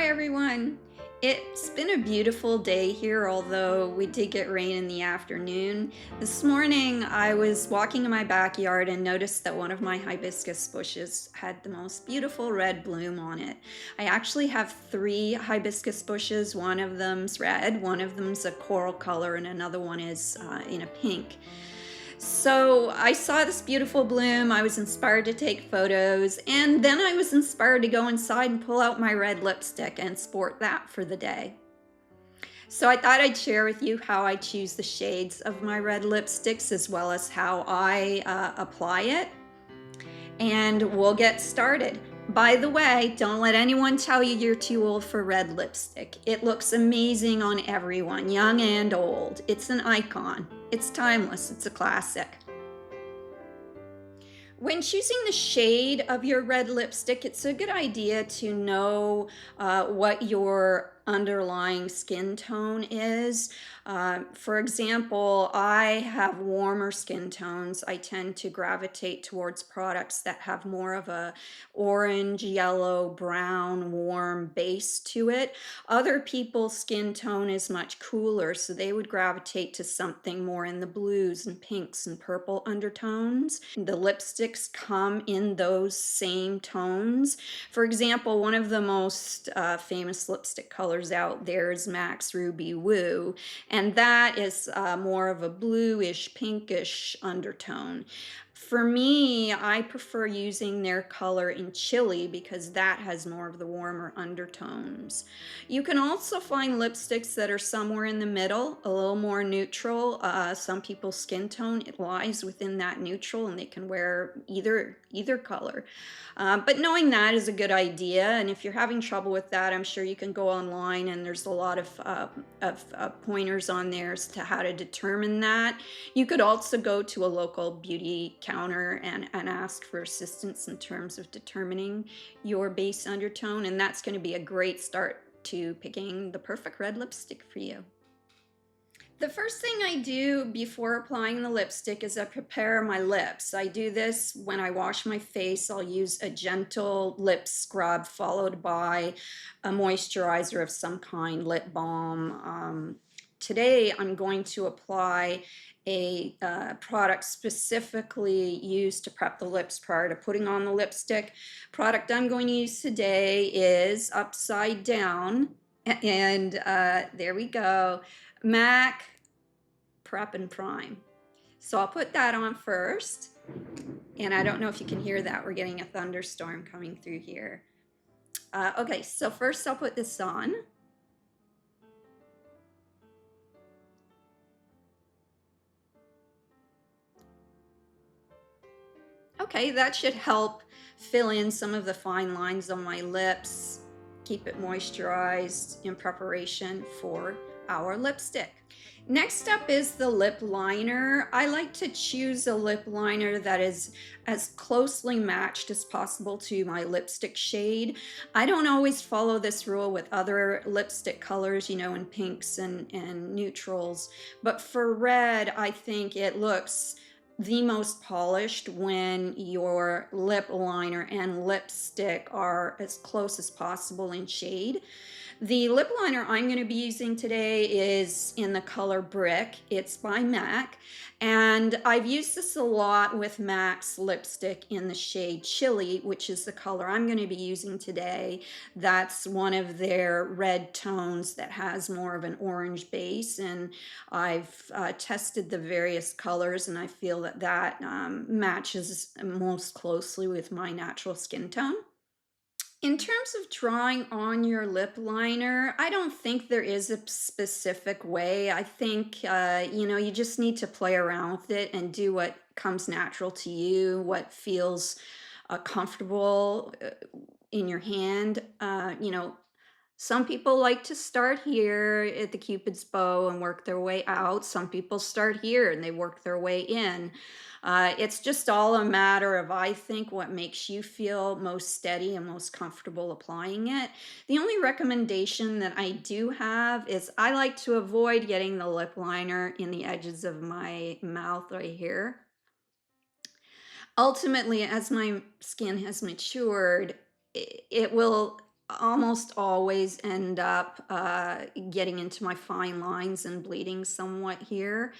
everyone. It's been a beautiful day here, although we did get rain in the afternoon. This morning I was walking in my backyard and noticed that one of my hibiscus bushes had the most beautiful red bloom on it. I actually have three hibiscus bushes. One of them's red, one of them's a coral color, and another one is in a pink. So I saw this beautiful bloom, I was inspired to take photos, and then I was inspired to go inside and pull out my red lipstick and sport that for the day. So I thought I'd share with you how I choose the shades of my red lipsticks as well as how I apply it. And we'll get started. By the way, don't let anyone tell you you're too old for red lipstick. It looks amazing on everyone, young and old. It's an icon. It's timeless. It's a classic. When choosing the shade of your red lipstick, it's a good idea to know what your underlying skin tone is. For example, I have warmer skin tones. I tend to gravitate towards products that have more of a orange, yellow, brown, warm base to it. Other people's skin tone is much cooler, so they would gravitate to something more in the blues and pinks and purple undertones. The lipsticks come in those same tones. For example, one of the most famous lipstick colors out there is MAC's Ruby Woo, and that is more of a bluish, pinkish undertone. For me, I prefer using their color in Chili because that has more of the warmer undertones. You can also find lipsticks that are somewhere in the middle, a little more neutral. Some people's skin tone, it lies within that neutral and they can wear either color. But knowing that is a good idea, and if you're having trouble with that, I'm sure you can go online and there's a lot of pointers on there as to how to determine that. You could also go to a local beauty counter and ask for assistance in terms of determining your base undertone, and that's going to be a great start to picking the perfect red lipstick for you. The first thing I do before applying the lipstick is I prepare my lips. I do this when I wash my face. I'll use a gentle lip scrub followed by a moisturizer of some kind, lip balm. Today I'm going to apply a product specifically used to prep the lips prior to putting on the lipstick. Product I'm going to use today is Upside Down, and there we go. MAC Prep and Prime. So I'll put that on first, and I don't know if you can hear that. We're getting a thunderstorm coming through here. Okay, so first I'll put this on. Okay, that should help fill in some of the fine lines on my lips, keep it moisturized in preparation for our lipstick. Next up is the lip liner. I like to choose a lip liner that is as closely matched as possible to my lipstick shade. I don't always follow this rule with other lipstick colors, you know, in pinks and neutrals, but for red, I think it looks the most polished when your lip liner and lipstick are as close as possible in shade. The lip liner I'm going to be using today is in the color Brick. It's by MAC, and I've used this a lot with MAC's lipstick in the shade Chili, which is the color I'm going to be using today. That's one of their red tones that has more of an orange base, and I've tested the various colors, and I feel that that matches most closely with my natural skin tone. In terms of drawing on your lip liner, I don't think there is a specific way. I think, you just need to play around with it and do what comes natural to you, what feels comfortable in your hand. Some people like to start here at the Cupid's bow and work their way out. Some people start here and they work their way in. It's just all a matter of, I think, what makes you feel most steady and most comfortable applying it. The only recommendation that I do have is I like to avoid getting the lip liner in the edges of my mouth right here. Ultimately, as my skin has matured, it will almost always end up getting into my fine lines and bleeding somewhat here.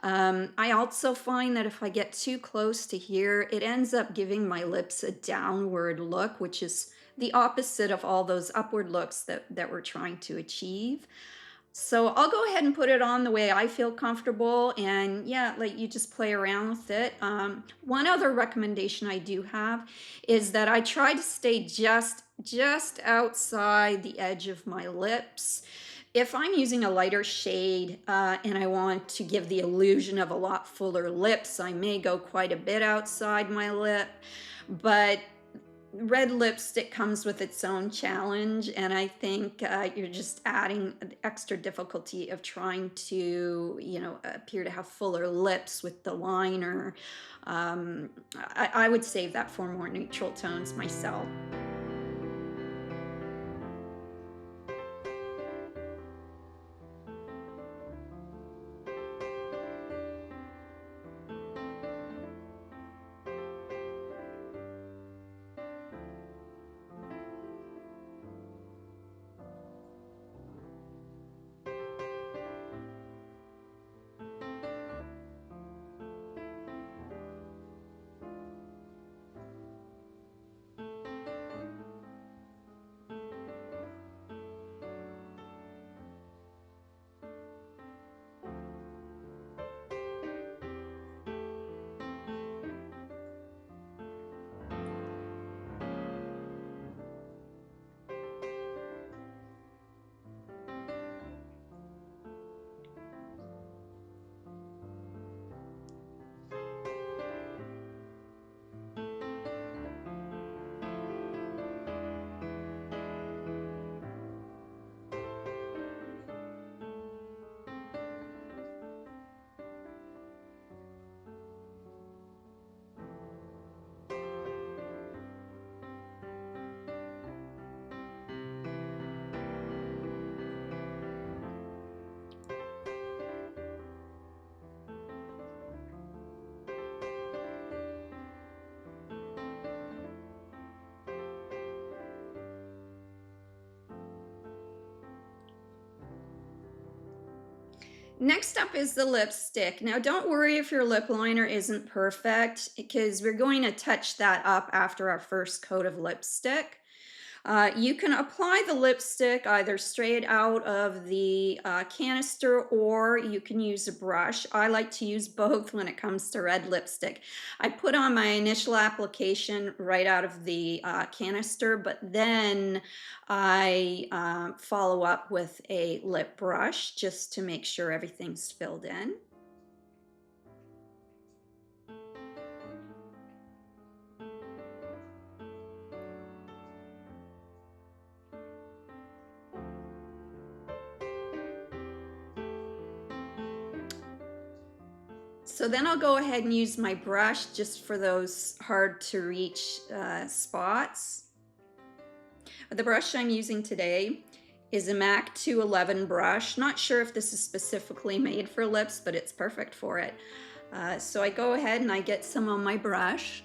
I also find that if I get too close to here, it ends up giving my lips a downward look, which is the opposite of all those upward looks that we're trying to achieve. So I'll go ahead and put it on the way I feel comfortable, and yeah, like you just play around with it. One other recommendation I do have is that I try to stay just outside the edge of my lips. If I'm using a lighter shade and I want to give the illusion of a lot fuller lips, I may go quite a bit outside my lip, but red lipstick comes with its own challenge, and I think you're just adding the extra difficulty of trying to, you know, appear to have fuller lips with the liner. I would save that for more neutral tones myself. Next up is the lipstick. Now, don't worry if your lip liner isn't perfect, because we're going to touch that up after our first coat of lipstick. You can apply the lipstick either straight out of the canister, or you can use a brush. I like to use both when it comes to red lipstick. I put on my initial application right out of the canister, but then I follow up with a lip brush just to make sure everything's filled in. So then I'll go ahead and use my brush just for those hard to reach spots. The brush I'm using today is a MAC 211 brush. Not sure if this is specifically made for lips, but it's perfect for it. So I go ahead and I get some on my brush.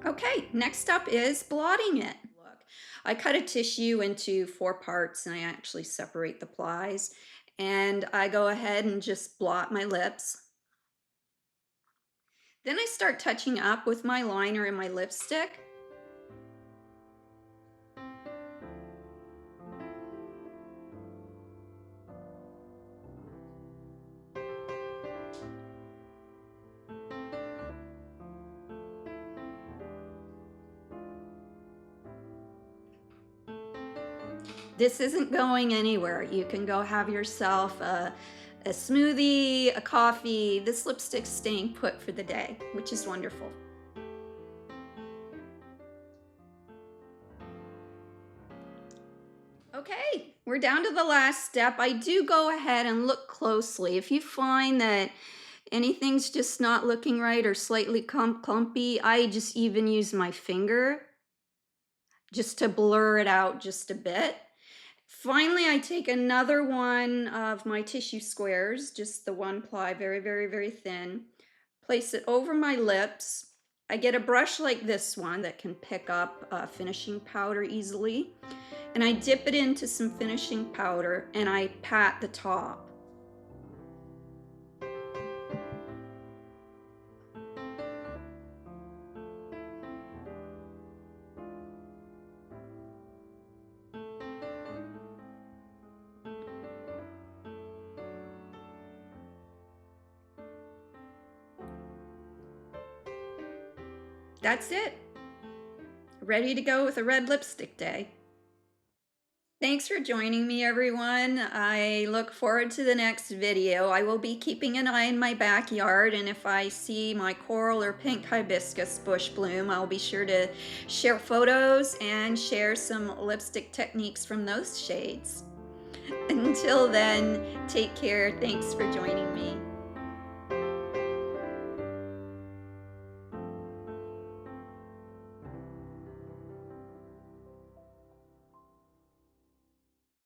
Okay, next up is blotting it. Look, I cut a tissue into 4 parts and I actually separate the plies. And I go ahead and just blot my lips. Then I start touching up with my liner and my lipstick. This isn't going anywhere. You can go have yourself a smoothie, a coffee. This lipstick's staying put for the day, which is wonderful. Okay, we're down to the last step. I do go ahead and look closely. If you find that anything's just not looking right or slightly clumpy, I just even use my finger just to blur it out just a bit. Finally, I take another one of my tissue squares, just the one ply, very, very, very thin, place it over my lips. I get a brush like this one that can pick up finishing powder easily, and I dip it into some finishing powder and I pat the top. That's it. Ready to go with a red lipstick day. Thanks for joining me, everyone. I look forward to the next video. I will be keeping an eye in my backyard, and if I see my coral or pink hibiscus bush bloom, I'll be sure to share photos and share some lipstick techniques from those shades. Until then, take care. Thanks for joining me.